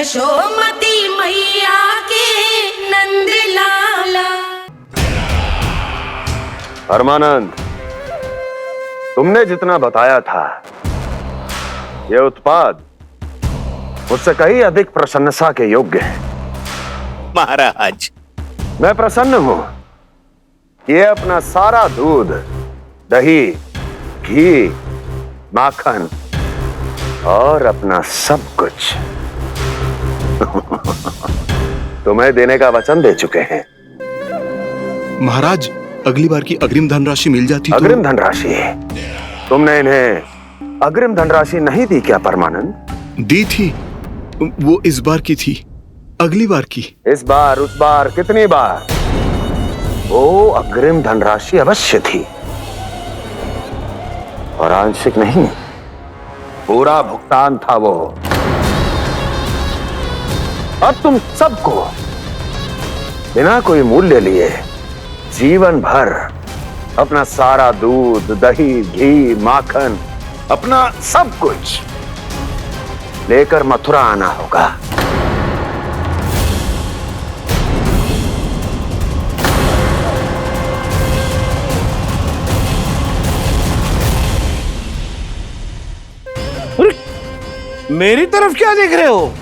यशोमती मैया के नंद लाला। परमानंद, तुमने जितना बताया था ये उत्पाद उससे कहीं अधिक प्रशंसा के योग्य है। महाराज, मैं प्रसन्न हूं। ये अपना सारा दूध, दही, घी, माखन और अपना सब कुछ तुम्हें देने का वचन दे चुके हैं। महाराज, अगली बार की अग्रिम धनराशि मिल जाती तो। अग्रिम धनराशि? तुमने इन्हें अग्रिम धनराशि नहीं दी क्या परमानंद? दी थी, वो इस बार की थी, अगली बार की। इस बार, उस बार, कितनी बार? वो अग्रिम धनराशि अवश्य थी और आंशिक नहीं, पूरा भुगतान था वो। अब तुम सबको बिना कोई मूल्य लिए जीवन भर अपना सारा दूध, दही, घी, माखन, अपना सब कुछ लेकर मथुरा आना होगा। मेरी तरफ क्या देख रहे हो?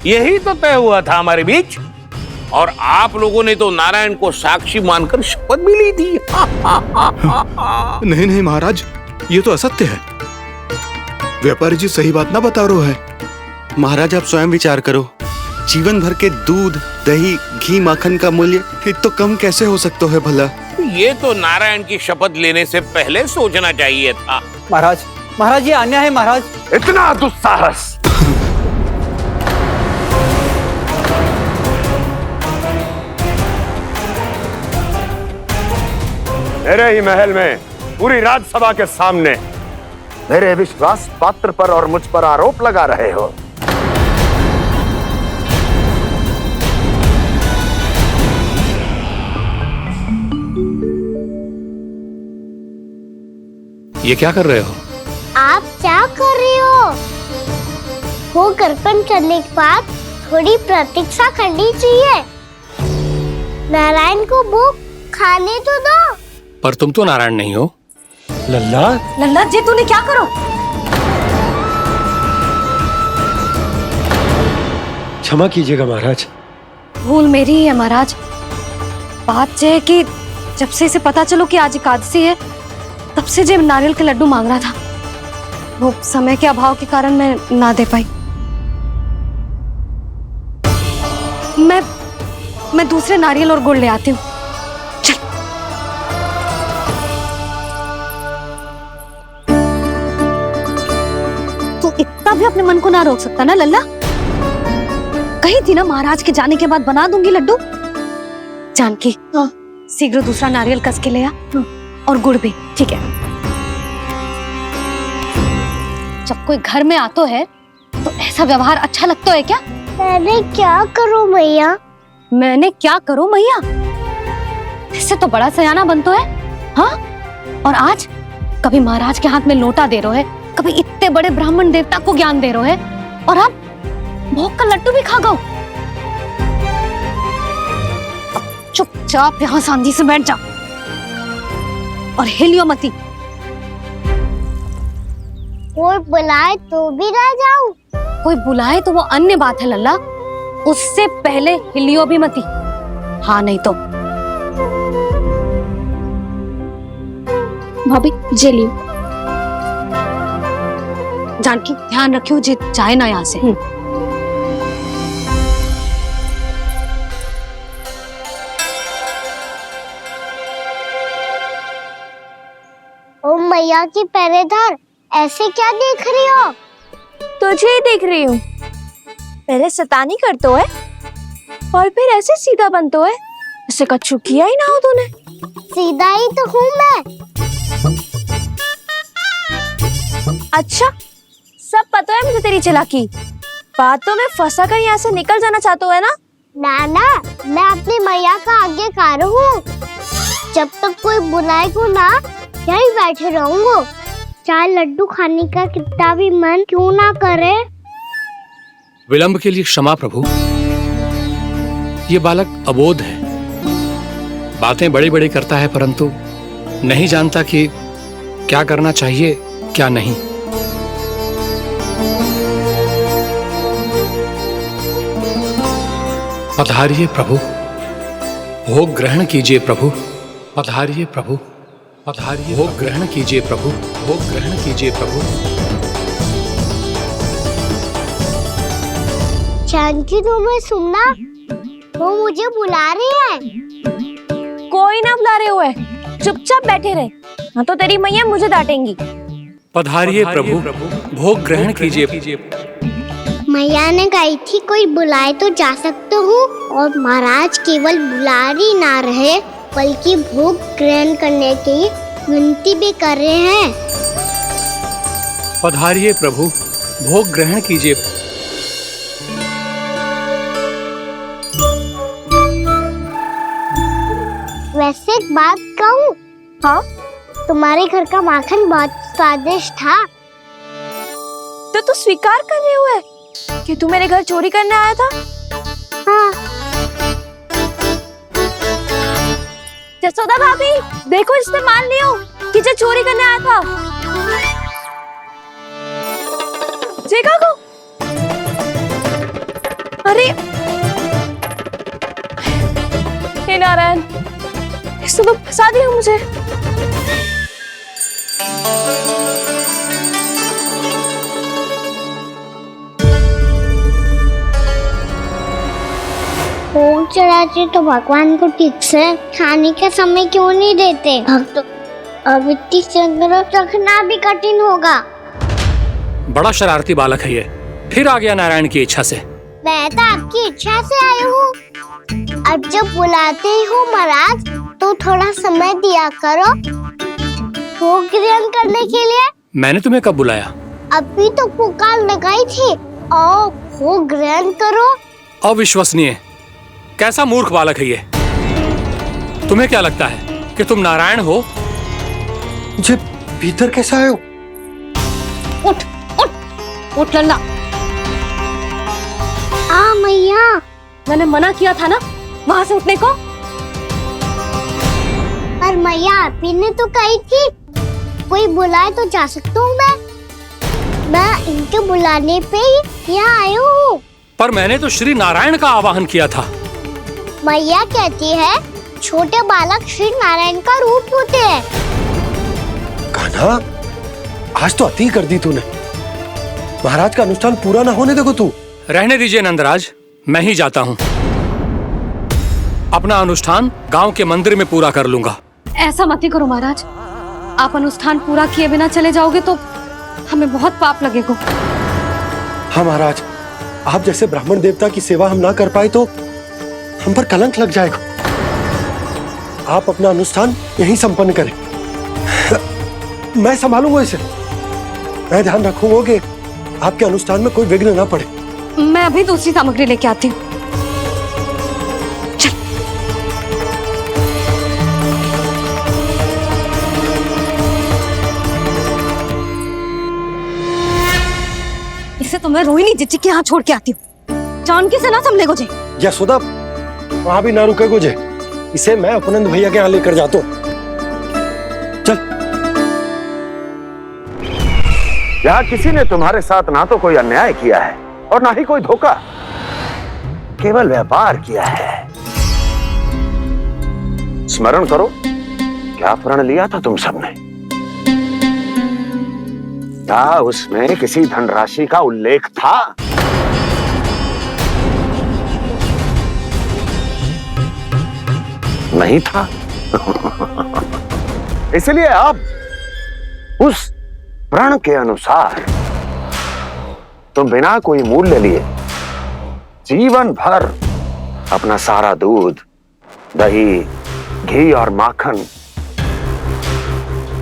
यही तो तय हुआ था हमारे बीच, और आप लोगों ने तो नारायण को साक्षी मानकर शपथ भी ली थी। नहीं नहीं महाराज, ये तो असत्य है। व्यापारी जी सही बात ना बता रहे हैं। महाराज, आप स्वयं विचार करो। जीवन भर के दूध, दही, घी, माखन का मूल्य तो कम कैसे हो सकता है भला? ये तो नारायण की शपथ लेने से पहले सोचना चाहिए था। महाराज, महाराज ये अन्याय है महाराज। इतना दुस्साहस! मेरे ही महल में पूरी राज्यसभा के सामने मेरे विश्वास पात्र पर और मुझ पर आरोप लगा रहे हो। ये क्या कर रहे हो? आप क्या कर रहे हो? वो कर्पण करने के बाद थोड़ी प्रतीक्षा करनी चाहिए। नारायण को भूख खाने तो दो। पर तुम तो नारायण नहीं हो। लल्ला, लल्ला जी तूने क्या करो? क्षमा कीजिएगा महाराज। भूल मेरी ही है महाराज। बात यह है कि जब से इसे पता चलो कि आज एकादशी है, तब से जो नारियल के लड्डू मांग रहा था, वो समय के अभाव के कारण मैं ना दे पाई। मैं दूसरे नारियल और गुड़ ले आती हूँ। चल। तू इतना भी अपने मन को ना रोक सकता ना लल्ला? कही थी ना महाराज के जाने के बाद बना दूंगी लड्डू। जानकी, शीघ्र दूसरा नारियल कस के ले आ, और गुड़ भी। ठीक है। जब कोई घर में आतो है तो ऐसा व्यवहार अच्छा लगता है क्या? मैंने क्या करूं मैया? मैंने क्या करूं मैया? इससे तो बड़ा सयाना बनतो है। हाँ, और आज कभी महाराज के हाथ में लोटा दे रहे है, कभी इतने बड़े ब्राह्मण देवता को ज्ञान दे रहे है, और अब भोग का लड्डू भी खा गो। चुपचाप यहाँ शांति से बैठ जा और हिलियो मती। कोई बुलाए तो भी ना जाऊं? कोई बुलाए तो वो अन्य बात है लल्ला, उससे पहले हिलियो भी मती। हाँ नहीं तो। भाभी जे लियो। जानकी ध्यान रखियो जे जाए ना यहाँ से। ओ मैया की पहरेदार, ऐसे क्या देख रही हो? तुझे ही देख रही हूँ। पहले शैतानी करतो है और फिर ऐसे सीधा बनतो है, ऐसे कछु किया ही ना हो तूने। सीधा ही तो हूँ मैं। अच्छा, सब पता है मुझे तेरी चालाकी। बातों में फंसा कर यहाँ से निकल जाना चाहते हो है ना? नाना, मैं अपनी मैया का आज्ञाकार हूँ। जब तक कोई बुलाएगा ना, यहीं बैठे रहूंगा, चाहे लड्डू खाने का कितना भी मन क्यों ना करे। विलंब के लिए क्षमा प्रभु। ये बालक अबोध है, बातें बड़ी बड़ी करता है परंतु नहीं जानता कि क्या करना चाहिए क्या नहीं। पधारिए प्रभु, भोग ग्रहण कीजिए प्रभु। पधारिए प्रभु, पधारिए, भोग ग्रहण कीजिए प्रभु, भोग ग्रहण कीजिए प्रभु। जानकी तुम्हें सुनना, वो मुझे बुला रही है। कोई ना बुला रहे हुए, चुपचाप बैठे रहे, हाँ तो तेरी मैया मुझे डांटेंगी। पधारिए प्रभु, भोग ग्रहण कीजिए। मैया ने कही थी कोई बुलाए तो जा सकते हूँ, और महाराज केवल बुलारी ना रहे बल्कि भोग ग्रहण करने की विनती भी कर रहे हैं। पधारिए प्रभु, भोग ग्रहण कीजिए। वैसे एक बात कहूँ? हाँ? तुम्हारे घर का माखन बहुत स्वादिष्ट था। तो तू स्वीकार कर रहे हुए कि तू मेरे घर चोरी करने आया था? हाँ। जसोदा भाभी, देखो इसने मान लियो कि जो चोरी करने आया था। देखा को? अरे हे नारायण, इसने तो फंसा दिया मुझे। भोग चढ़ाते तो भगवान को ठीक से खाने का समय क्यों नहीं देते? भक्त अब इतनी संग्रह रखना भी कठिन होगा। बड़ा शरारती बालक है ये, फिर आ गया नारायण की इच्छा से। मैं तो आपकी इच्छा से आई हूँ। अब जब बुलाते ही हो महाराज तो थोड़ा समय दिया करो भोग ग्रहण करने के लिए। मैंने तुम्हें कब बुलाया? अभी तो पुकार लगाई थी, आओ भोग ग्रहण करो। अविश्वसनीय, कैसा मूर्ख बालक है ये। तुम्हें क्या लगता है कि तुम नारायण हो? मुझे भीतर कैसा आए हो? उठ उठ उठ लल्ला। मैया, मैंने मना किया था ना वहां से उठने को। पर मैया आपी ने तो कही थी कोई बुलाए तो जा सकता हूँ मैं इनके बुलाने पे ही यहाँ आई हूँ। पर मैंने तो श्री नारायण का आवाहन किया था। मैया कहती है छोटे बालक श्री नारायण का रूप होते हैं। कान्हा, आज तो अति कर दी तूने। महाराज का अनुष्ठान पूरा ना होने देखो तू। रहने दीजिए नंदराज, मैं ही जाता हूँ। अपना अनुष्ठान गांव के मंदिर में पूरा कर लूंगा। ऐसा मत ही करो महाराज, आप अनुष्ठान पूरा किए बिना चले जाओगे तो हमें बहुत पाप लगेगा। हाँ महाराज, आप जैसे ब्राह्मण देवता की सेवा हम ना कर पाए तो हम पर कलंक लग जाएगा। आप अपना अनुष्ठान यहीं संपन्न करें, मैं संभालूंगा इसे। मैं ध्यान रखूंगा कि आपके अनुष्ठान में कोई विघ्न ना पड़े। मैं अभी दूसरी सामग्री लेके आती हूँ। इसे तो मैं रोहिणी जीजी के यहाँ छोड़ के आती हूँ। जानकी से ना संभले गुजे। यशोदा, वहां भी ना रुके गुजे। इसे मैं अपनंद भैया के यहाँ लेकर जाता हूँ। चल। यहाँ किसी ने तुम्हारे साथ ना तो कोई अन्याय किया है और ना ही कोई धोखा, केवल व्यापार किया है। स्मरण करो क्या प्रण लिया था तुम सबने? क्या उसमें किसी धनराशि का उल्लेख था? नहीं था। इसलिए अब उस प्रण के अनुसार तुम बिना कोई मूल्य लिए जीवन भर अपना सारा दूध, दही, घी और माखन,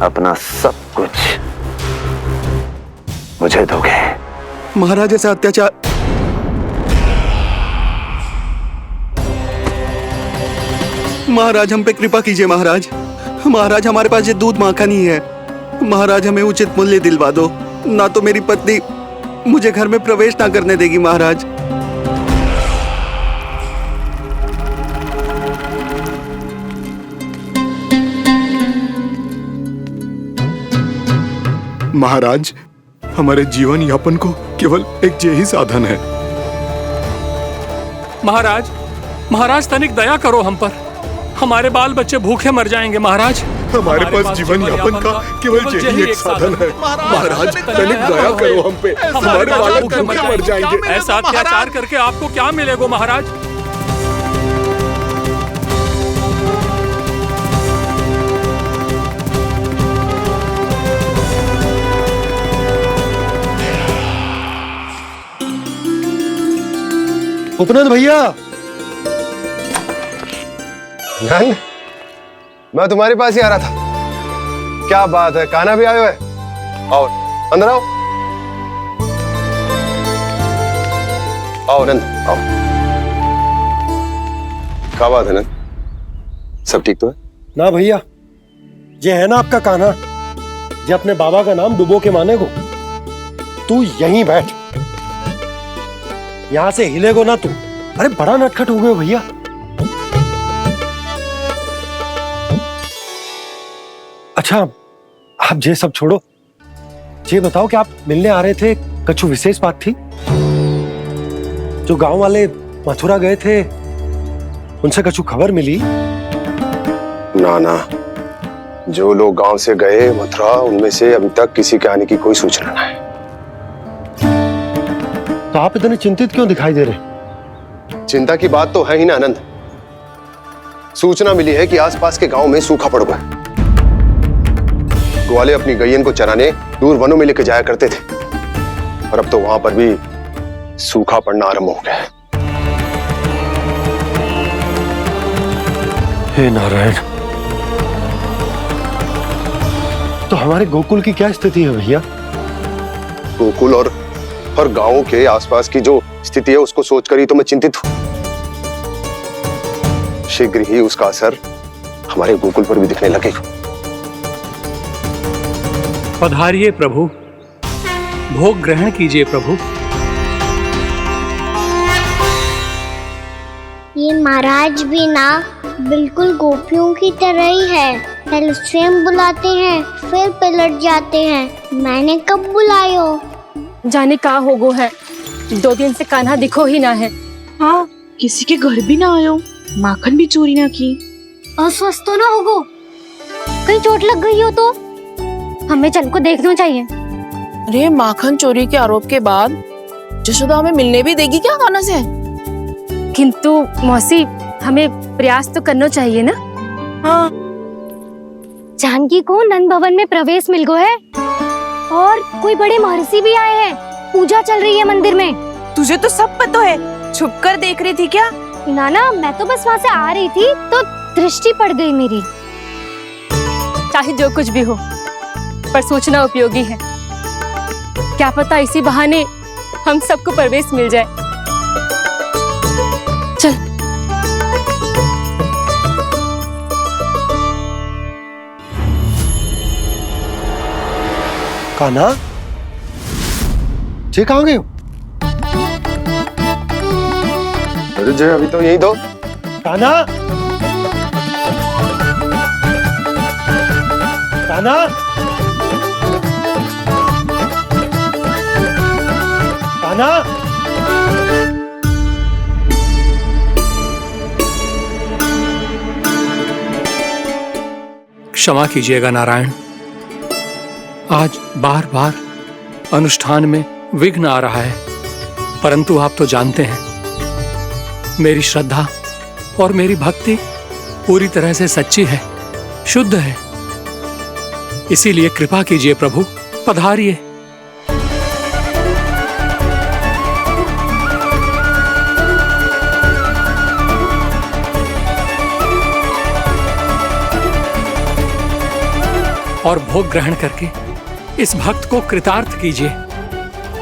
अपना सब कुछ मुझे दोगे। महाराज ऐसा अत्याचार। महाराज हम पे कृपा कीजिए। महाराज, महाराज हमारे पास ये दूध माखन ही है। महाराज हमें उचित मूल्य दिलवा दो, ना तो मेरी पत्नी मुझे घर में प्रवेश ना करने देगी। महाराज महाराज, हमारे जीवन यापन को केवल एक यही साधन है। महाराज, महाराज तनिक दया करो हम पर। हमारे बाल बच्चे भूखे मर जाएंगे महाराज। हमारे पास जीवन यापन का केवल यही एक साधन है। महाराज, तनिक दया करो हम पे। हमारे बालक भूखे मर जाएंगे। ऐसा अत्याचार करके आपको क्या मिलेगा महाराज? उपनंद भैया, नंद, मैं तुम्हारे पास ही आ रहा था। क्या बात है, कान्हा भी आयो है? आओ अंदर आओ। आओ नंद, आओ। क्या बात है नंद, सब ठीक तो है? ना भैया, ये है ना आपका कान्हा, ये अपने बाबा का नाम डुबो के माने को। तू यहीं बैठ, यहां से हिलेगो ना तू। अरे बड़ा नटखट हो गए भैया। अच्छा, आप ये सब छोड़ो, ये बताओ कि आप मिलने आ रहे थे, कछु विशेष बात थी? जो गांव वाले मथुरा गए थे, उनसे कछु खबर मिली? ना ना, जो लोग गांव से गए मथुरा, उनमें से अभी तक किसी के आने की कोई सूचना नहीं है। तो आप इतने चिंतित क्यों दिखाई दे रहे? चिंता की बात तो है ही ना आनंद। सूचना मिली है कि आसपास के गांव में सूखा पड़ गया। ग्वाले अपनी गैयन को चराने दूर वनों में लेकर जाया करते थे, और अब तो वहां पर भी सूखा पड़ना आरंभ हो गया है। हे नारायण, तो हमारे गोकुल की क्या स्थिति है भैया? गोकुल और गांवों के आसपास की जो स्थिति है उसको सोचकर ही तो मैं चिंतित हूं। शीघ्र ही उसका असर हमारे गोकुल पर भी दिखने लगेगा। पधारिए प्रभु, भोग ग्रहण कीजिए प्रभु। ये महाराज भी ना बिल्कुल गोपियों की तरह ही है। पहले स्वयं बुलाते हैं, फिर पलट जाते हैं। मैंने कब बुलायो? जाने का होगो है, 2 दिन से कान्हा दिखो ही ना है। हाँ, किसी के घर भी ना आयो, माखन भी चोरी ना की। अस्वस्थ तो ना होगो, कहीं चोट लग गई हो तो हमें चल को देखना चाहिए। अरे माखन चोरी के आरोप के बाद जशोदा हमें मिलने भी देगी क्या कान्हा से? किंतु मौसी, हमें प्रयास तो करना चाहिए ना। हाँ, जानकी को नंद भवन में प्रवेश मिल गो है, और कोई बड़े महर्षि भी आए हैं। पूजा चल रही है मंदिर में। तुझे तो सब पता है, छुप कर देख रही थी क्या? नाना, मैं तो बस वहाँ से आ रही थी तो दृष्टि पड़ गई मेरी। चाहे जो कुछ भी हो, पर सूचना उपयोगी है। क्या पता इसी बहाने हम सबको प्रवेश मिल जाए। चल। कान्हा, जे कहाँ गए हो? अरे जय, अभी तो यही दो। कान्हा, कान्हा, कान्हा। क्षमा कीजिएगा नारायण, आज बार बार अनुष्ठान में विघ्न आ रहा है, परंतु आप तो जानते हैं मेरी श्रद्धा और मेरी भक्ति पूरी तरह से सच्ची है, शुद्ध है। इसीलिए कृपा कीजिए प्रभु, पधारिए। और भोग ग्रहण करके इस भक्त को कृतार्थ कीजिए।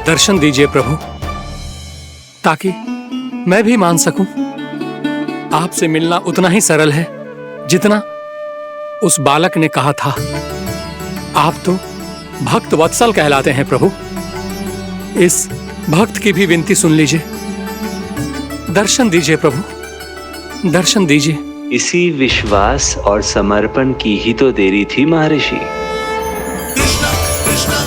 दर्शन दीजिए प्रभु, ताकि मैं भी मान सकूं आपसे मिलना उतना ही सरल है जितना उस बालक ने कहा था। आप तो भक्त वत्सल कहलाते हैं प्रभु। इस भक्त की भी विनती सुन लीजिए। दर्शन दीजिए प्रभु, दर्शन दीजिए। इसी विश्वास और समर्पण की ही तो देरी थी महर्षि। कृष्णा कृष्णा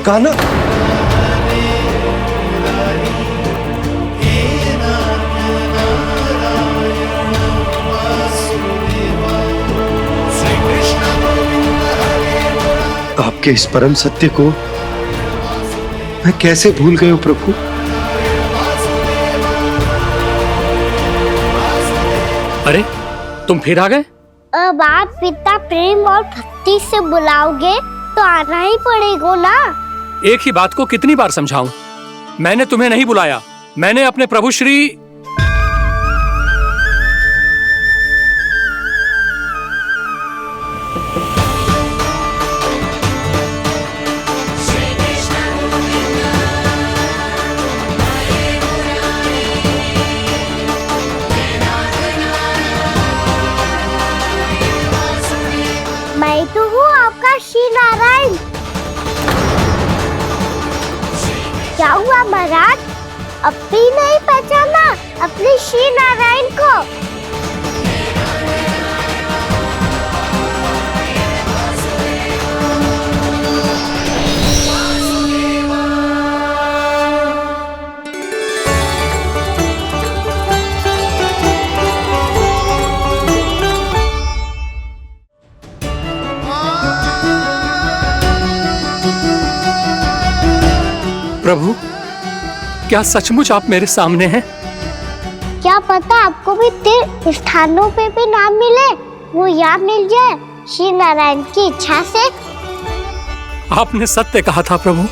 कान्हा, आपके इस परम सत्य को मैं कैसे भूल गया प्रभु। अरे तुम फिर आ गए? अब आप पिता प्रेम और भक्ति से बुलाओगे तो आना ही पड़ेगा ना। एक ही बात को कितनी बार समझाऊं? मैंने तुम्हें नहीं बुलाया, मैंने अपने प्रभु श्री मैं तो हूँ आपका श्री नारायण। क्या हुआ महाराज, अब भी नहीं पहचाना अपने श्री नारायण को? प्रभु, क्या सचमुच आप मेरे सामने हैं? क्या पता आपको भी तीर्थ स्थानों पे भी नाम मिले, वो यहाँ मिल जाए श्री नारायण की इच्छा से। आपने सत्य कहा था प्रभु,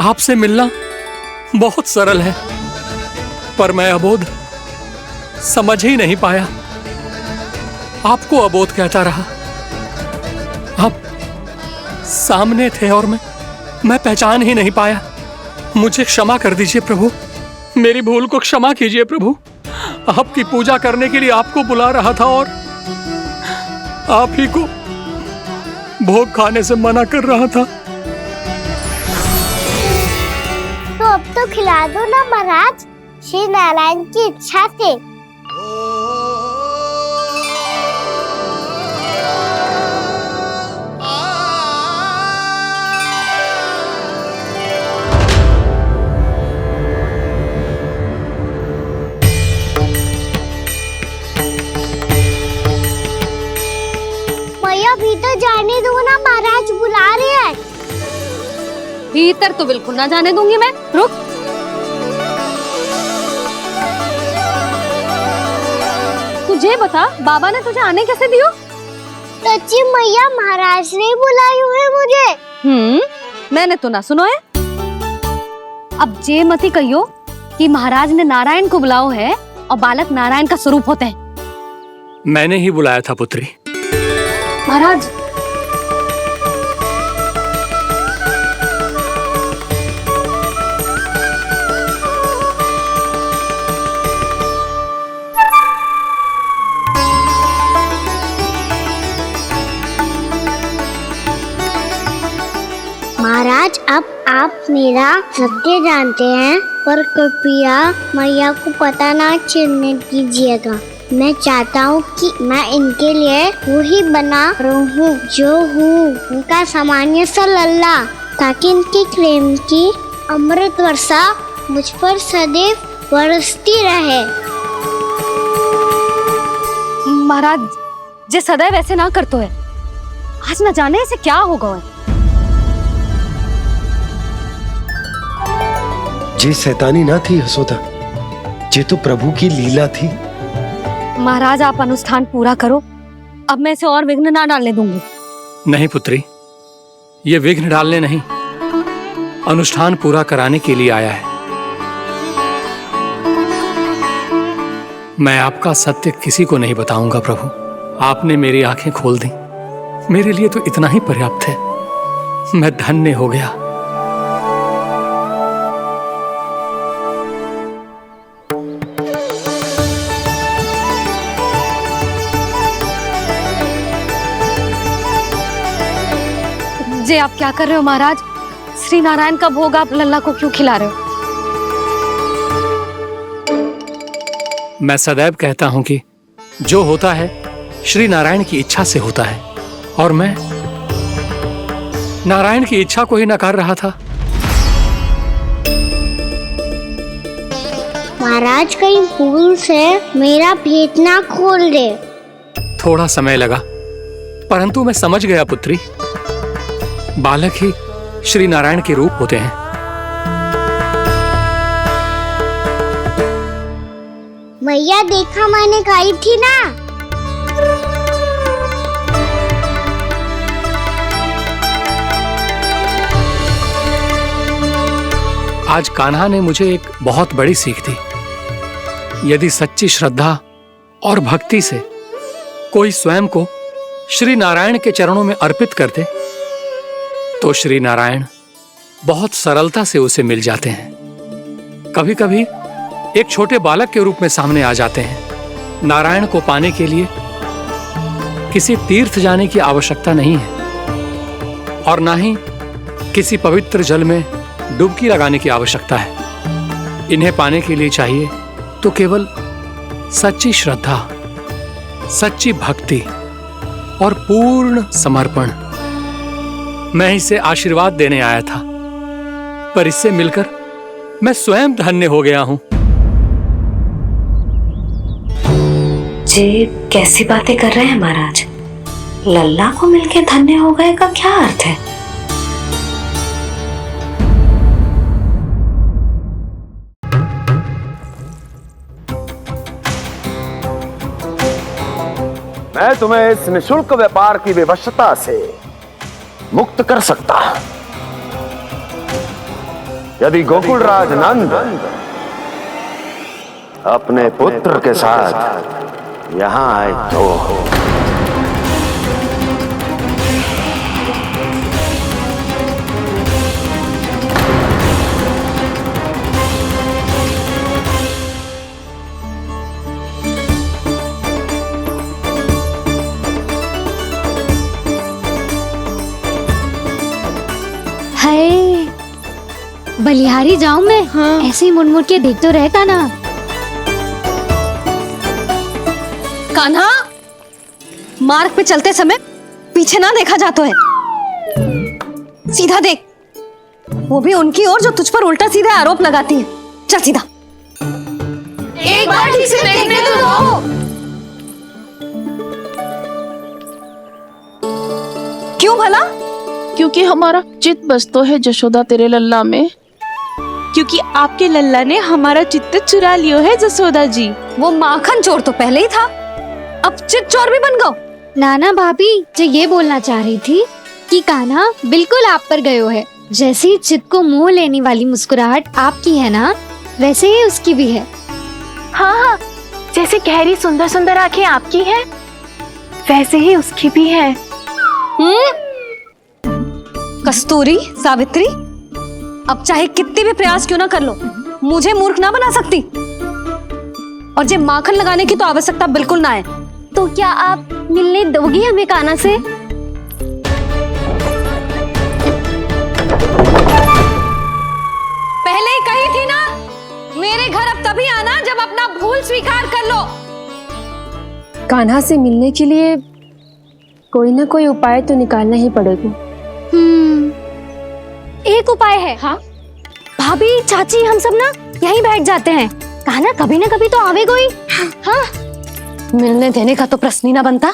आपसे मिलना बहुत सरल है, पर मैं अबोध समझ ही नहीं पाया। आपको अबोध कहता रहा। आप सामने थे और मैं पहचान ही नहीं पाया। मुझे क्षमा कर दीजिए प्रभु, मेरी भूल को क्षमा कीजिए प्रभु। आपकी पूजा करने के लिए आपको बुला रहा था और आप ही को भोग खाने से मना कर रहा था। तो अब तो खिला दो ना महाराज, श्री नारायण की इच्छा से। भीतर जाने दो ना, महाराज बुला रहे हैं। भीतर तो बिल्कुल ना जाने दूंगी मैं, रुक। तुझे बता, बाबा ने तुझे आने कैसे दियो? सच्ची मैया, महाराज ने बुलाई हुई मुझे। मैंने तो ना सुनो है। अब जे मती कहियो कि महाराज ने नारायण को बुलाओ है और बालक नारायण का स्वरूप होते हैं। मैंने ही बुलाया था पुत्री। महाराज, महाराज, अब आप मेरा सत्य जानते हैं, पर कृपया मैया को पता ना चलने दीजिएगा। मैं चाहता हूँ कि मैं इनके लिए वही बना रहूँ जो हूँ, उनका सामान्य सा लल्ला, ताकि इनके प्रेम की अमृत वर्षा मुझ पर सदैव बरसती रहे। महाराज, जे सदैव ऐसे ना करतो है, आज न जाने इसे क्या होगा है। जे शैतानी ना थी यशोदा, जे तो प्रभु की लीला थी। महाराज, आप अनुष्ठान पूरा करो, अब मैं इसे और विघ्न ना डालने दूंगी। नहीं पुत्री, ये विघ्न डालने नहीं, अनुष्ठान पूरा कराने के लिए आया है। मैं आपका सत्य किसी को नहीं बताऊंगा प्रभु। आपने मेरी आंखें खोल दी, मेरे लिए तो इतना ही पर्याप्त है। मैं धन्य हो गया। जे आप क्या कर रहे हो महाराज? श्री नारायण का भोग आप लल्ला को क्यों खिला रहे हो? मैं सदैव कहता हूं कि जो होता है श्री नारायण की इच्छा से होता है, और मैं नारायण की इच्छा को ही नकार रहा था। महाराज कहीं भूल से मेरा भेद ना खोल दे। थोड़ा समय लगा, परंतु मैं समझ गया पुत्री। बालक ही श्री नारायण के रूप होते हैं। मैया देखा मैंने कही थी ना। आज कान्हा ने मुझे एक बहुत बड़ी सीख दी। यदि सच्ची श्रद्धा और भक्ति से कोई स्वयं को श्री नारायण के चरणों में अर्पित कर दे तो श्री नारायण बहुत सरलता से उसे मिल जाते हैं। कभी कभी एक छोटे बालक के रूप में सामने आ जाते हैं। नारायण को पाने के लिए किसी तीर्थ जाने की आवश्यकता नहीं है और ना ही किसी पवित्र जल में डुबकी लगाने की आवश्यकता है। इन्हें पाने के लिए चाहिए तो केवल सच्ची श्रद्धा, सच्ची भक्ति और पूर्ण समर्पण। मैं इसे आशीर्वाद देने आया था, पर इससे मिलकर मैं स्वयं धन्य हो गया हूं। जी कैसी बातें कर रहे हैं महाराज? लल्ला को मिलके धन्य हो गए का क्या अर्थ है? मैं तुम्हें इस निशुल्क व्यापार की विवशता से मुक्त कर सकता यदि गोकुलराज नंद अपने पुत्र के साथ यहां आए तो। हाय, बलिहारी जाऊं मैं? हाँ। ऐसे ही मुड़ मुड़ के देख तो रहता ना। कान्हा, मार्ग पे चलते समय पीछे ना देखा जाता है। सीधा देख, वो भी उनकी ओर जो तुझ पर उल्टा सीधा आरोप लगाती है। चल सीधा। एक बार ठीक से देखने तो दो। क्यों भला? क्योंकि हमारा चित्त बसतो है जशोदा तेरे लल्ला में। क्योंकि आपके लल्ला ने हमारा चित्त चुरा लियो है जसोदा जी। वो माखन चोर तो पहले ही था, अब चित चोर भी बन गो। नाना भाभी जो ये बोलना चाह रही थी कि कान्हा बिल्कुल आप पर गयो है। जैसे ही चित को मोह लेने वाली मुस्कुराहट आपकी है ना, वैसे ही उसकी भी है। हाँ हाँ, जैसे गहरी सुंदर सुंदर आंखें आपकी हैं, वैसे ही उसकी भी है। कस्तूरी, सावित्री, अब चाहे कितने भी प्रयास क्यों ना कर लो, मुझे मूर्ख ना बना सकती। और जब माखन लगाने की तो आवश्यकता बिल्कुल ना है। तो क्या आप मिलने दोगी हमें कान्हा से? पहले ही कही थी ना, मेरे घर अब तभी आना जब अपना भूल स्वीकार कर लो। कान्हा से मिलने के लिए कोई ना कोई उपाय तो निकालना ही पड़ेगा। एक उपाय है। हाँ? भाभी, चाची, हम सब ना यहीं बैठ जाते हैं। कान्हा कभी ना कभी तो आवेगा ही। हाँ? मिलने देने का तो प्रश्न ही ना बनता।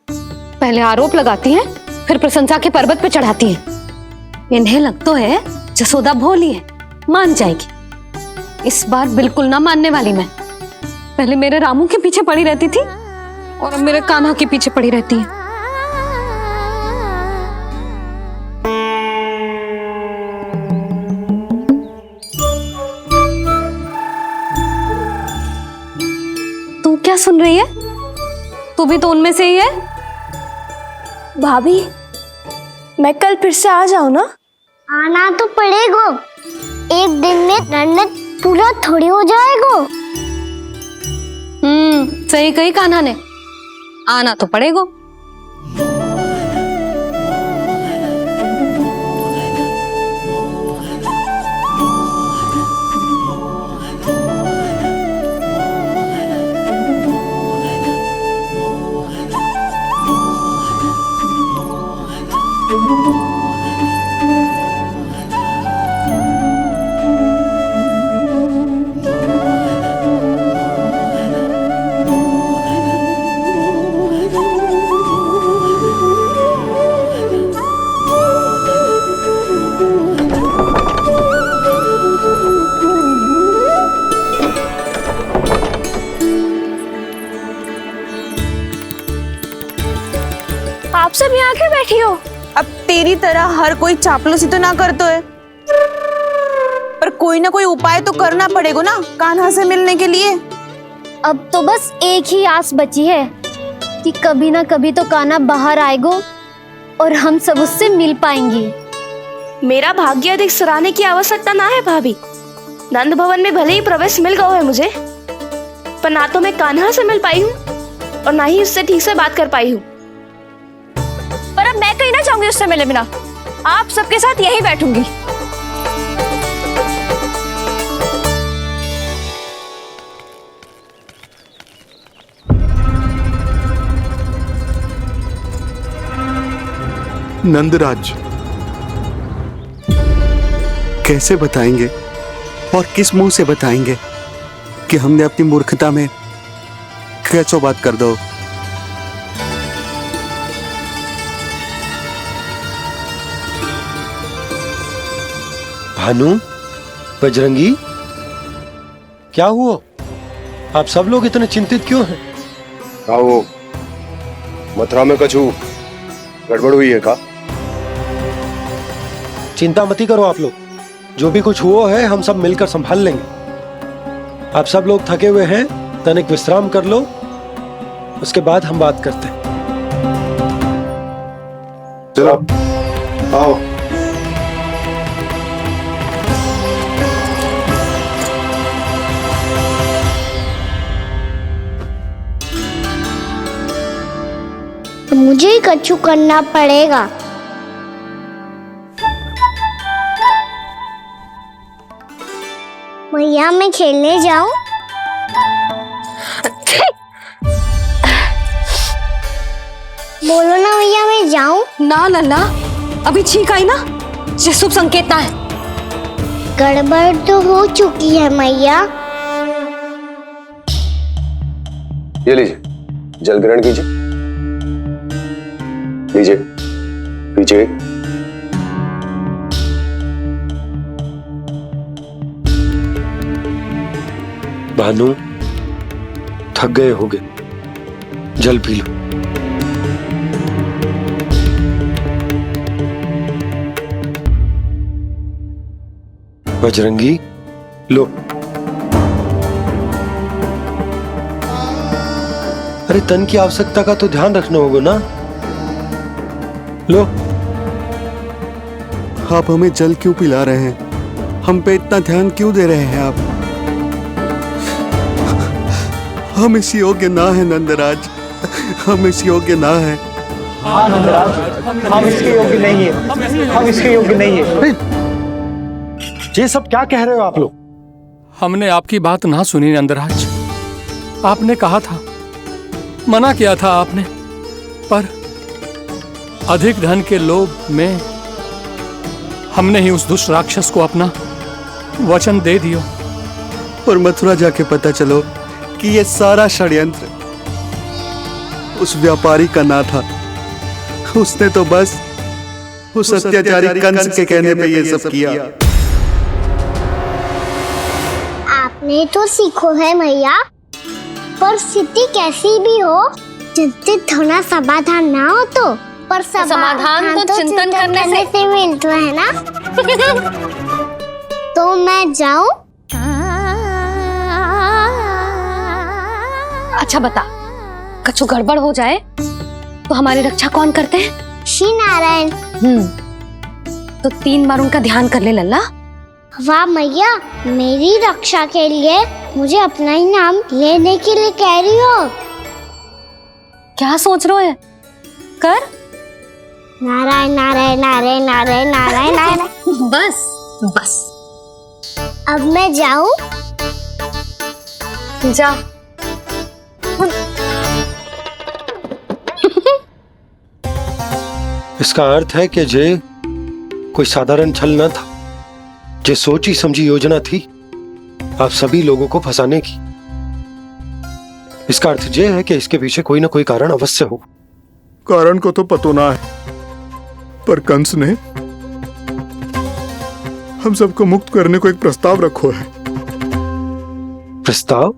पहले आरोप लगाती हैं, फिर प्रशंसा के पर्वत पे चढ़ाती हैं। इन्हें लगता है जसोदा भोली है, मान जाएगी। इस बार बिल्कुल ना मानने वाली मैं। पहले मेरे रामू के पीछे पड़ी रहती थी और अब मेरे कान्हा के पीछे पड़ी रहती है। तू क्या सुन रही है? तू भी तो उनमें से ही है। भाभी, मैं कल फिर से आ जाऊं ना? आना तो पड़ेगा। एक दिन में नन्नत पूरा थोड़ी हो जाएगा। सही कही कान्हा ने, आना तो पड़ेगा। आप सब यहाँ क्यों बैठी हो? अब तेरी तरह हर कोई चापलूसी तो ना करतो है, पर कोई ना कोई उपाय तो करना पड़ेगा ना कान्हा से मिलने के लिए। अब तो बस एक ही आस बची है कि कभी ना कभी तो कान्हा बाहर आएगो और हम सब उससे मिल पाएंगे। मेरा भाग्य अधिक सराहने की आवश्यकता ना है भाभी। नंद भवन में भले ही प्रवेश मिल गया है मुझे, पर ना तो मैं कान्हा से मिल पाई हूँ और ना ही उससे ठीक से बात कर पाई हूँ। पर अब मैं कहीं ना जाऊंगी उससे मिले बिना। आप सबके साथ यहीं बैठूंगी। नंदराज, कैसे बताएंगे और किस मुंह से बताएंगे कि हमने अपनी मूर्खता में कैसो बात कर दो। भानु, बजरंगी, क्या हुआ? आप सब लोग इतने चिंतित क्यों हैं? आओ, मथुरा में कछु गड़बड़ हुई है का? चिंता मती करो आप लोग, जो भी कुछ हुआ है हम सब मिलकर संभाल लेंगे। आप सब लोग थके हुए हैं, तनिक विश्राम कर लो, उसके बाद हम बात करते हैं। चलो आओ। मुझे ही कछु करना पड़ेगा। मैया मैं खेलने जाऊं? बोलो ना मैया मैं जाऊं? ना लल्ला, अभी छींक आई ना, ये शुभ संकेत ना है। गड़बड़ तो हो चुकी है मैया। ये लीजिए, जल ग्रहण कीजिए। लीजिए, पीछे। भानु, थक गए होगे, जल पी लो। बजरंगी, लो। अरे तन की आवश्यकता का तो ध्यान रखना होगा ना। लो। आप हमें जल क्यों पिला रहे हैं? हम पे इतना ध्यान क्यों दे रहे हैं आप? हम इस योग्य ना है नंदराज, हम इस योग्य ना है। हाँ नंदराज, हम इसके योग्य नहीं है, हम इसके योग्य नहीं है। ये सब क्या कह रहे हो आप लोग? हमने आपकी बात ना सुनी नंदराज। आपने कहा था, मना किया था आपने, पर अधिक धन के लोभ में हमने ही उस दुष्ट राक्षस को अपना वचन दे दियो। और मथुरा जाके पता चलो कि ये सारा षड्यंत्र उस व्यापारी का ना था। उसने तो बस उस अत्याचारी कंस के कहने पे ये सब किया। आपने तो सीखो है मैया, पर स्थिति कैसी भी हो, चिंतित होना समाधान ना हो तो, पर समाधान तो चिंतन करने से मिलता है ना। तो मैं जाऊं? अच्छा बता, कछु गड़बड़ हो जाए तो हमारी रक्षा कौन करते हैं? श्री नारायण। तो 3 बार उनका ध्यान कर ले लल्ला। वाह मैया, मेरी रक्षा के लिए मुझे अपना ही नाम लेने के लिए कह रही हो? क्या सोच रहे हो? कर। नारायण नारायण नारायण नारायण नारायण नारायण। बस बस। अब मैं जाऊं? जा। इसका अर्थ है कि जे कोई साधारण छल न था, जे सोची समझी योजना थी आप सभी लोगों को फंसाने की। इसका अर्थ ये है कि इसके पीछे कोई ना कोई कारण अवश्य हो। कारण को तो पतो ना है, पर कंस ने हम सबको मुक्त करने को एक प्रस्ताव रखो है। प्रस्ताव?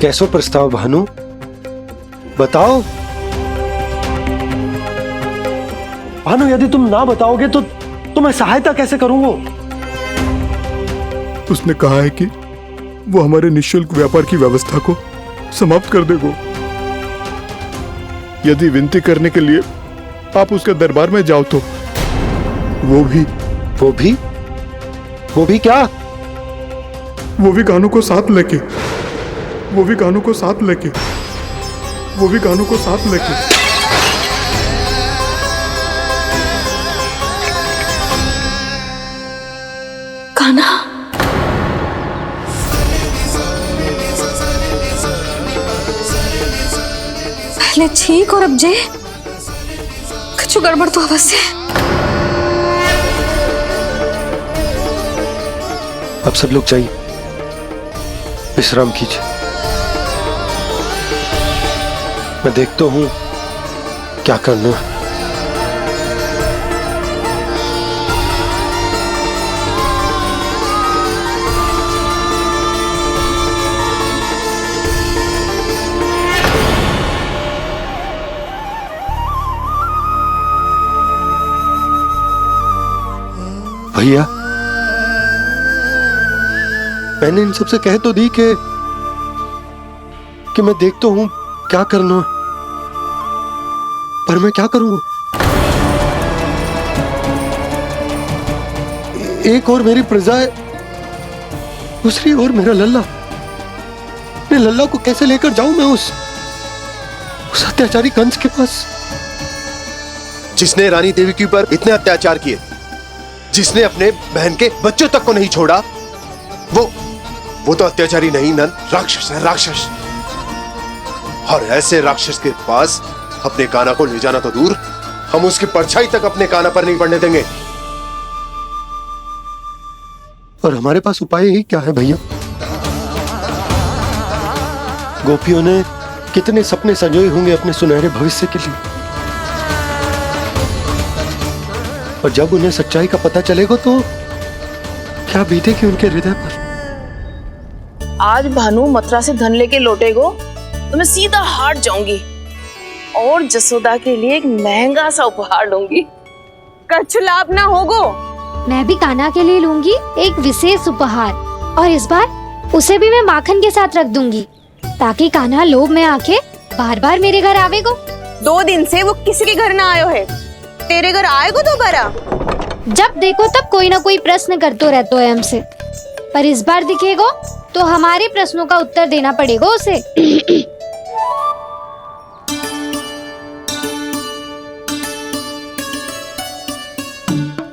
कैसो प्रस्ताव भानु, बताओ। भानु, यदि तुम ना बताओगे तो मैं सहायता कैसे करूंगा? उसने कहा है कि वो हमारे निःशुल्क व्यापार की व्यवस्था को समाप्त कर देगा। यदि विनती करने के लिए आप उसके दरबार में जाओ तो वो भी क्या? वो भी कानों को साथ लेके कान्हा, पहले ठीक और अब जे कुछ गड़बड़ तो अवश्य है। अब सब लोग जाइए, विश्राम कीजिए। मैं देखता हूं क्या करना है। भैया, मैंने इन सबसे कह तो दी कि मैं देखता हूं क्या करना, पर मैं क्या करूंगा? एक और मेरी प्रजा है, दूसरी ओर मेरा लल्ला। मैं लल्ला को कैसे लेकर जाऊं मैं उस अत्याचारी कंस के पास, जिसने रानी देवी के ऊपर इतने अत्याचार किए, जिसने अपने बहन के बच्चों तक को नहीं छोड़ा, वो तो अत्याचारी नहीं नन, राक्षस है, राक्षस। और ऐसे राक्षस के पास अपने कान्हा को ले जाना तो दूर, हम उसकी परछाई तक अपने कान्हा पर नहीं पड़ने देंगे। और हमारे पास उपाय ही क्या है भैया? गोपियों ने कितने सपने संजोए होंगे अपने सुनहरे भविष्य के लिए, और जब उन्हें सच्चाई का पता चलेगा तो क्या बीतेगी उनके हृदय पर? आज भानु मथुरा से धन लेके लौटेगो तो मैं सीधा हाट जाऊंगी और जसोदा के लिए एक महंगा सा उपहार दूंगी। कछुलाप ना होगो। मैं भी कान्हा के लिए लूंगी एक विशेष उपहार, और इस बार उसे भी मैं माखन के साथ रख दूंगी, ताकि कान्हा लोभ में आके बार बार मेरे घर आवेगो। 2 दिन से वो किसी के घर ना आयो है, तेरे घर आएगो दोबारा? जब देखो तब कोई ना कोई प्रश्न करते रहते है हमसे, पर इस बार दिखेगो तो हमारे प्रश्नों का उत्तर देना पड़ेगा उसे।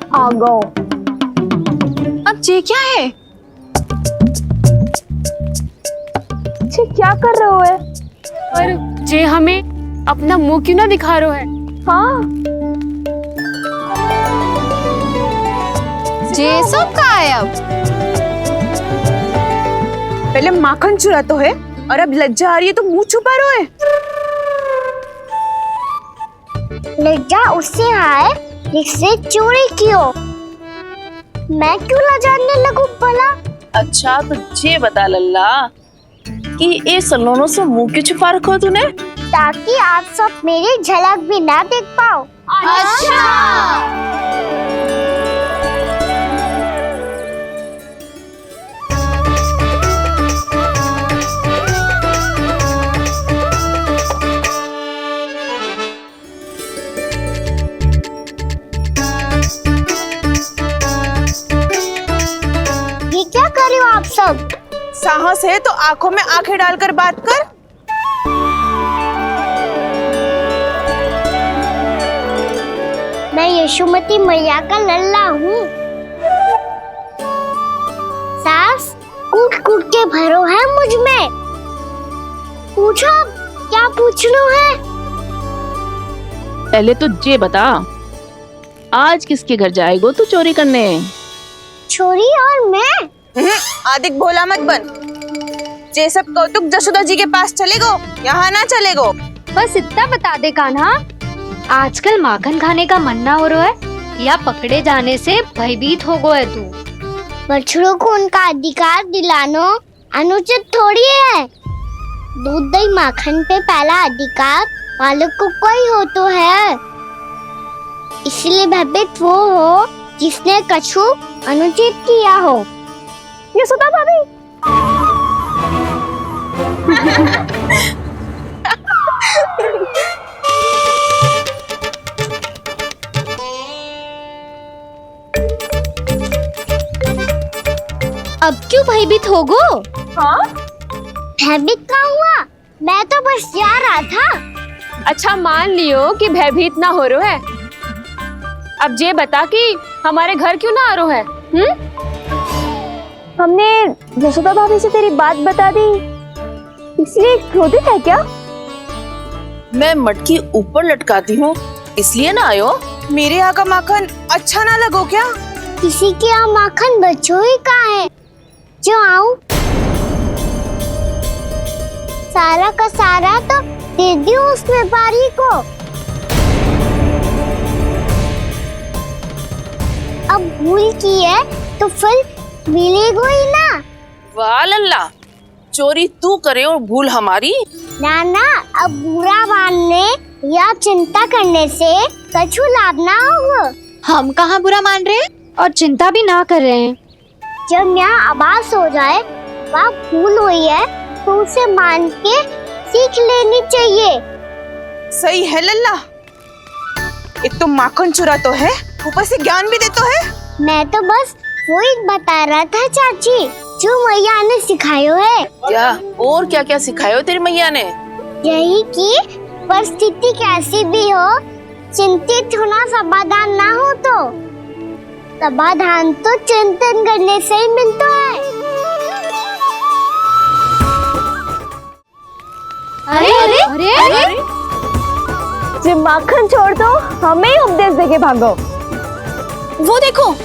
आ गो। अब जे क्या है? जे क्या कर रहे हो है? पर जे हमें अपना मुंह क्यों ना दिखा रहे है? हाँ, जे सब का है अब? पहले माखन चुरा तो है और अब लज्जा आ रही है तो मुंह छुपा रहे है। लज्जा उससे है जिससे चोरी की हो। मैं क्यों लजाने लगूं भला? अच्छा तो ये बता लल्ला कि ये सलोनों से मुंह क्यों छुपा रखो तूने? ताकि आप सब मेरी झलक भी ना देख पाओ। अच्छा। ये क्या कर रहे हो आप सब? साहस है तो आंखों में आंखें डालकर बात कर। मैं यशोमती मैया का लल्ला हूँ। सास कूट कूट के भरो है मुझ में। पूछो क्या पूछना है? पहले तो ये बता, आज किसके घर जाएगो तू चोरी करने? छोरी और मैं? आदिक भोला मत बन। ये सब कौतुक जसोदा जी के पास चलेगो, यहाँ ना चलेगो। बस इतना बता दे कान्हा, आजकल माखन खाने का मन ना हो रहा है या पकड़े जाने से भयभीत हो गया तू? बछड़ों को उनका अधिकार दिलाना अनुचित थोड़ी है। दूध दही माखन पे पहला अधिकार मालिक को कोई हो तो है। इसलिए भयभीत वो हो जिसने कछु अनुचित किया हो। यशोदा भाभी। अब क्यों भयभीत हो गो? हाँ? भयभीत क्या हुआ? मैं तो बस जा रहा था। अच्छा मान लियो कि भयभीत ना हो रो है। अब ये बता कि हमारे घर क्यों ना आ रो है? हमने यशोदा भाभी से तेरी बात बता दी, इसलिए क्रोधित है क्या? मैं मटकी ऊपर लटकाती हूँ इसलिए ना आयो। मेरे यहाँ का माखन अच्छा ना लगो क्या? किसी के यहाँ माखन बच्चों ही कहाँ है जो आऊं? सारा का सारा तो दे दियो उस व्यापारी को। अब भूल की है तो फल मिलेगा ही ना। वाह लल्ला, चोरी तू करे और भूल हमारी। नाना, अब बुरा मानने या चिंता करने से कछु लाभ ना होगा। हम कहाँ बुरा मान रहे हैं और चिंता भी ना कर रहे हैं। जब यहाँ आवाज हो जाए वहाँ भूल हुई है तो उसे मान के सीख लेनी चाहिए। सही है लल्ला, एक तो माखन चुरा तो है, ऊपर से ज्ञान भी दे तो है। मैं तो बस वही बता रहा था चाची जो मैया ने सिखायो है। क्या और क्या क्या सिखायो तेरी मैया ने? यही कि परिस्थिति कैसी भी हो चिंतित होना समाधान ना हो तो समाधान तो चिंतन करने से ही मिलता है। अरे अरे अरे, अरे? जे माखन छोड़ दो, हमें ही उपदेश देके भागो। वो देखो,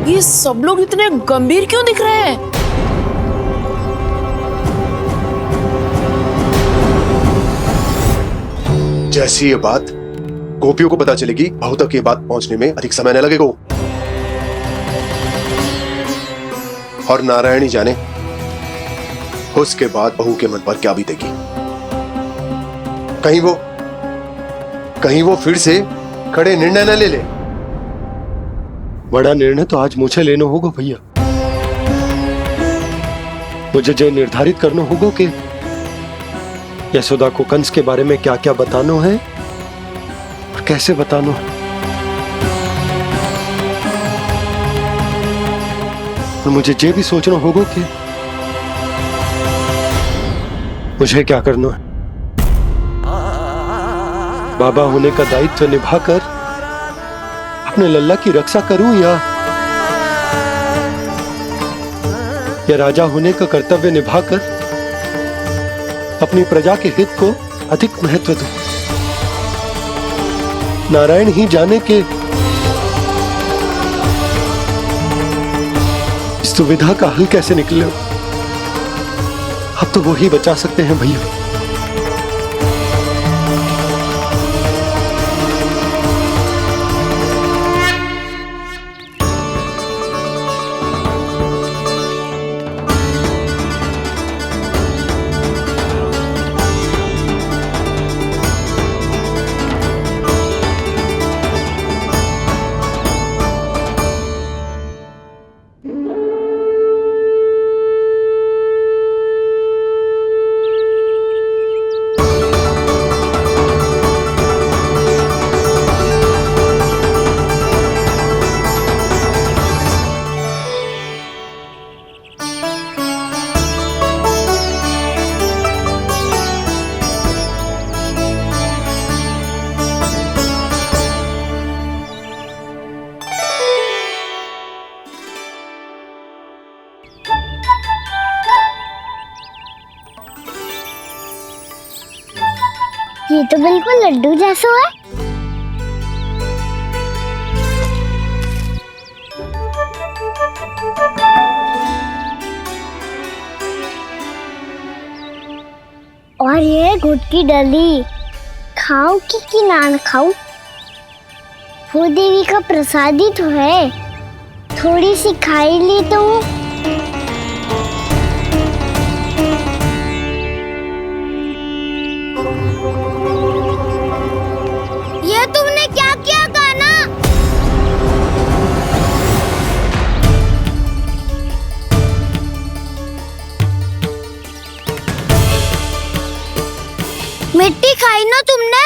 ये सब लोग इतने गंभीर क्यों दिख रहे हैं? जैसी ये बात गोपियों को पता चलेगी, बहू तक ये बात पहुंचने में अधिक समय न लगेगा। और नारायणी जाने उसके बाद बहू के मन पर क्या बीतेगी। कहीं वो फिर से खड़े निर्णय न ले ले। बड़ा निर्णय तो आज मुझे लेना होगा भैया। मुझे जो निर्धारित करना होगा कि यशोदा को कंस के बारे में क्या क्या बताना है और कैसे बताना है। और मुझे ये भी सोचना होगा कि मुझे क्या करना है। बाबा होने का दायित्व निभाकर अपने लल्ला की रक्षा करूं या राजा होने का कर्तव्य निभाकर अपनी प्रजा के हित को अधिक महत्व दूं। नारायण ही जाने के इस दुविधा का हल कैसे निकले। अब तो वो ही बचा सकते हैं भैया। ये तो बिल्कुल लड्डू जैसा है। और ये गुड़ की डली खाऊं कि ना खाऊं? वो देवी का प्रसाद ही तो है, थोड़ी सी खाई ली तो। ये तुमने क्या किया कान्हा? मिट्टी खाई ना तुमने?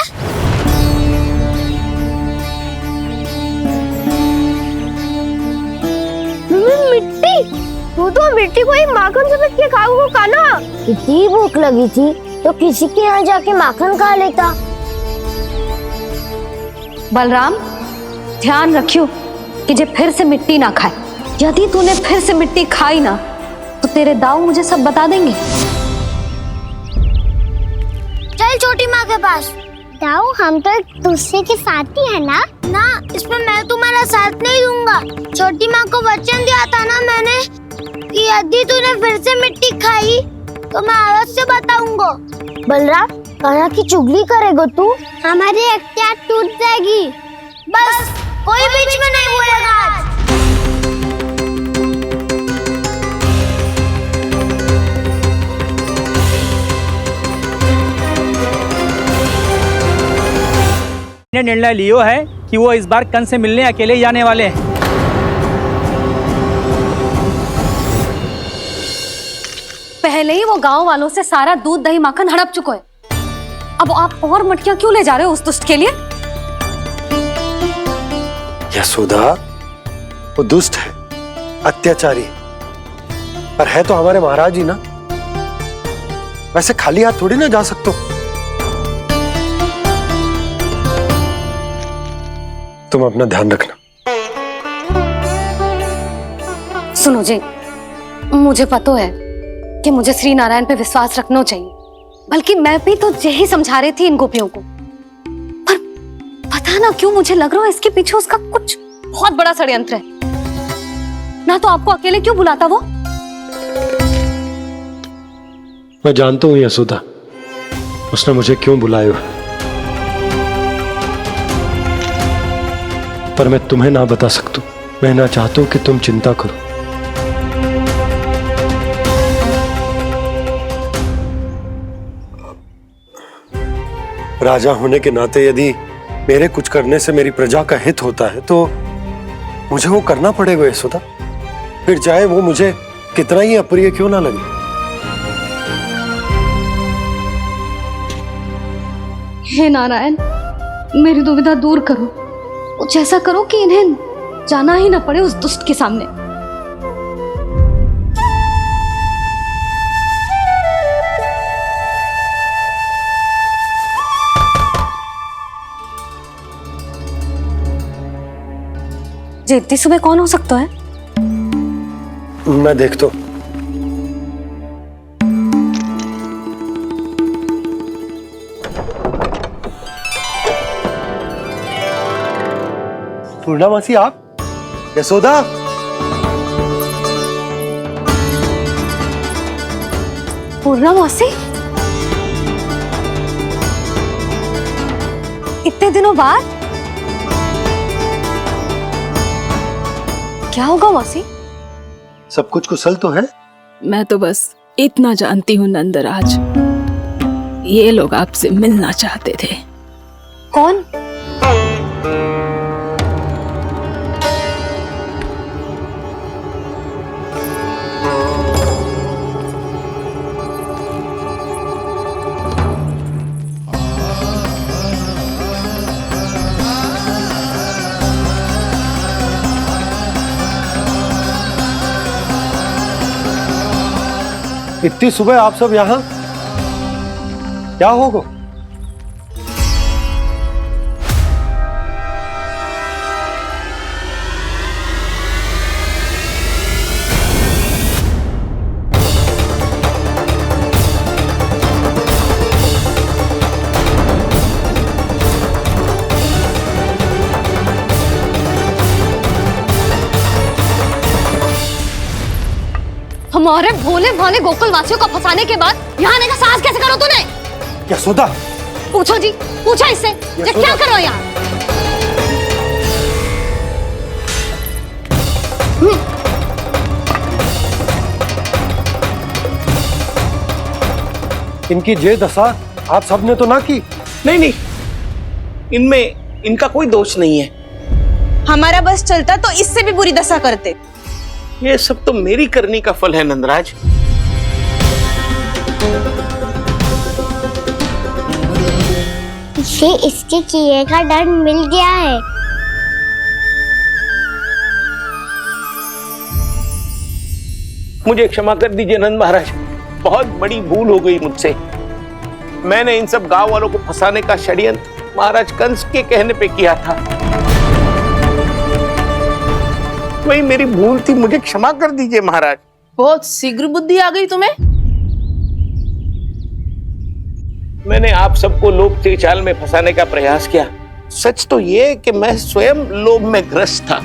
मिट्टी? तू तो मिट्टी को ही माखन समझ के खाओ कान्हा। इतनी भूख लगी थी तो किसी के यहाँ जाके माखन खा लेता। बलराम, ध्यान रखियो कि जे फिर से मिट्टी ना खाए। यदि तूने फिर से मिट्टी खाई ना तो तेरे दाऊ मुझे सब बता देंगे। चल छोटी माँ के पास। दाऊ, हम तो एक दूसरे के साथी है ना? ना, इसमें मैं तुम्हारा साथ नहीं दूंगा। छोटी माँ को वचन दिया था ना मैंने कि यदि तूने फिर से मिट्टी खाई तो मैं अलग से बताऊंगा। बलराम, कान्हा की चुगली करेगा तू? हमारी अख्तियार टूट जाएगी। बस कोई बीच में नहीं बोलेगा आज। ने निर्णय लियो है कि वो इस बार कंस से मिलने अकेले ही आने वाले हैं। पहले ही वो गांव वालों से सारा दूध दही माखन हड़प चुके हैं। अब आप और मटकियां क्यों ले जा रहे हो उस दुष्ट के लिए? यशोदा, वो दुष्ट है, अत्याचारी, पर है तो हमारे महाराज ही ना। वैसे खाली हाथ थोड़ी ना जा सकते। तुम अपना ध्यान रखना। सुनो जी, मुझे पता है कि मुझे श्री नारायण पे विश्वास रखना चाहिए, बल्कि मैं भी तो यही समझा रही थी इन गोपियों को। पर पता ना क्यों मुझे लग रहा है इसके पीछे उसका कुछ बहुत बड़ा षड्यंत्र है। ना तो आपको अकेले क्यों बुलाता वो? मैं जानता हूं यशोदा, उसने मुझे क्यों बुलाया, पर मैं तुम्हें ना बता सकता। मैं ना चाहता हूं कि तुम चिंता करो। राजा होने के नाते यदि मेरे कुछ करने से मेरी प्रजा का हित होता है तो मुझे वो करना पड़ेगा यशोदा, फिर चाहे वो मुझे कितना ही अप्रिय क्यों ना लगे। हे नारायण, मेरी दुविधा दूर करो। कुछ ऐसा करो कि इन्हें जाना ही ना पड़े उस दुष्ट के सामने। जी, इतनी सुबह कौन हो सकता है? मैं देखता हूं। पूर्णा मासी, आप? यशोदा, पूर्णा मासी, इतने दिनों बाद? क्या होगा मासी? सब कुछ कुशल तो है? मैं तो बस इतना जानती हूँ नंदराज, ये लोग आपसे मिलना चाहते थे। कौन? इतनी सुबह आप सब यहाँ? क्या होगा? हमारे भोले भाले गोकुल वासियों को फंसाने के बाद यहाँ आने का साहस कैसे करो तूने? यशोदा, पूछो जी, पूछो इससे, ये क्या करो यहाँ? इनकी ये दशा आप सबने तो ना की। नहीं, इनमें इनका कोई दोष नहीं है। हमारा बस चलता तो इससे भी बुरी दशा करते। ये सब तो मेरी करनी का फल है नंदराज। इसे इसके किए का दंड मिल गया है। मुझे क्षमा कर दीजिए नंद महाराज, बहुत बड़ी भूल हो गई मुझसे। मैंने इन सब गांव वालों को फंसाने का षड्यंत्र महाराज कंस के कहने पे किया था। वही मेरी भूल थी, मुझे क्षमा कर दीजिए महाराज। बहुत शीघ्र बुद्धि आ गई तुम्हें। मैंने आप सबको लोभ के चाल में फंसाने का प्रयास किया। सच तो ये कि मैं स्वयं लोभ में ग्रस्त था।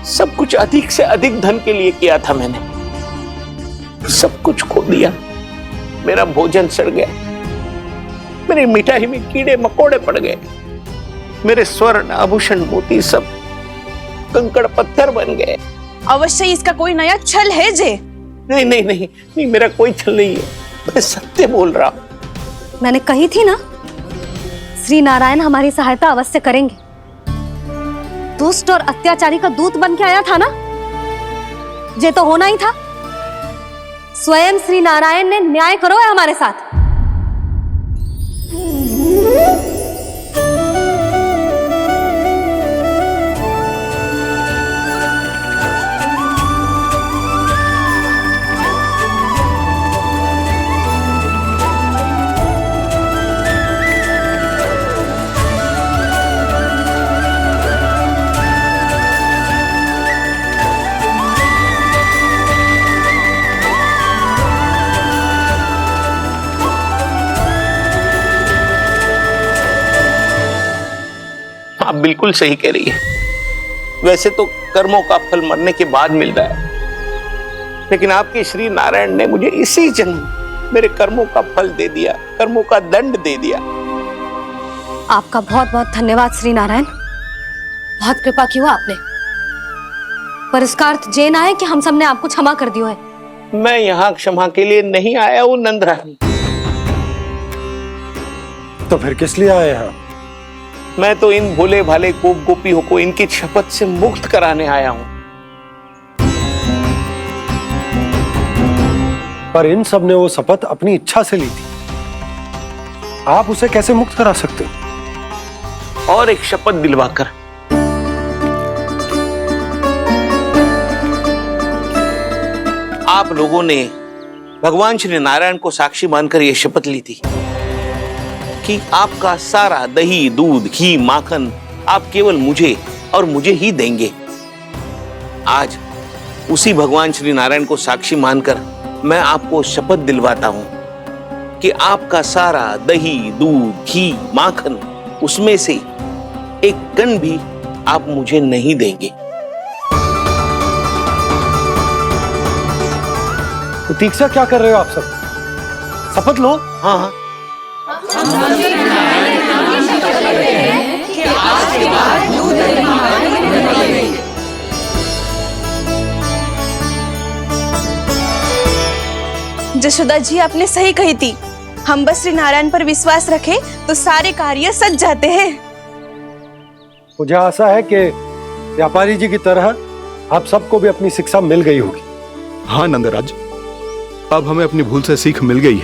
सब कुछ अधिक से अधिक धन के लिए किया था मैंने। सब कुछ खो दिया। मेरा भोजन सड़ गया, मेरी मिठाई में कीड़े मकोड़े पड़ गए, मेरे स्वर्ण आभूषण मोती सब कंकड़ पत्थर बन गए। अवश्य इसका कोई नया छल है जे। नहीं, मेरा कोई छल नहीं है, मैं सत्य बोल रहा हूं। मैंने कही थी ना, श्री नारायण हमारी सहायता अवश्य करेंगे। दुष्ट और अत्याचारी का दूत बन के आया था ना, ये तो होना ही था। स्वयं श्री नारायण ने न्याय करो है हमारे साथ। आप बिल्कुल सही कह रही है। वैसे तो कर्मों का फल मरने के बाद मिल रहा है, लेकिन आपके श्री नारायण ने मुझे इसी जन्म मेरे कर्मों का फल दे दिया, कर्मों का दंड दे दिया। आपका बहुत बहुत धन्यवाद श्री नारायण, बहुत कृपा की हो आपने। पर इसका अर्थ ये ना है कि हम सब ने आपको क्षमा कर दिया है। मैं यहाँ क्षमा के लिए नहीं आया हूँ नंदरानी। तो फिर किस लिए आए हैं? मैं तो इन भोले भाले गोप गोपियों को इनकी शपथ से मुक्त कराने आया हूं। पर इन सब ने वो शपथ अपनी इच्छा से ली थी, आप उसे कैसे मुक्त करा सकते? और एक शपथ दिलवाकर। आप लोगों ने भगवान श्री नारायण को साक्षी मानकर यह शपथ ली थी कि आपका सारा दही, दूध, घी, माखन आप केवल मुझे और मुझे ही देंगे। आज उसी भगवान श्री नारायण को साक्षी मानकर मैं आपको शपथ दिलवाता हूं कि आपका सारा दही, दूध, घी, माखन उसमें से एक कण भी आप मुझे नहीं देंगे। प्रतीक्षा क्या कर रहे हो आप सब? शपथ लो। हाँ, जशोदा जी आपने सही कही थी। हम बस श्री नारायण पर विश्वास रखें तो सारे कार्य सज जाते हैं। मुझे आशा है कि व्यापारी जी की तरह आप सबको भी अपनी शिक्षा मिल गई होगी। हाँ नंदराज, अब हमें अपनी भूल से सीख मिल गई है।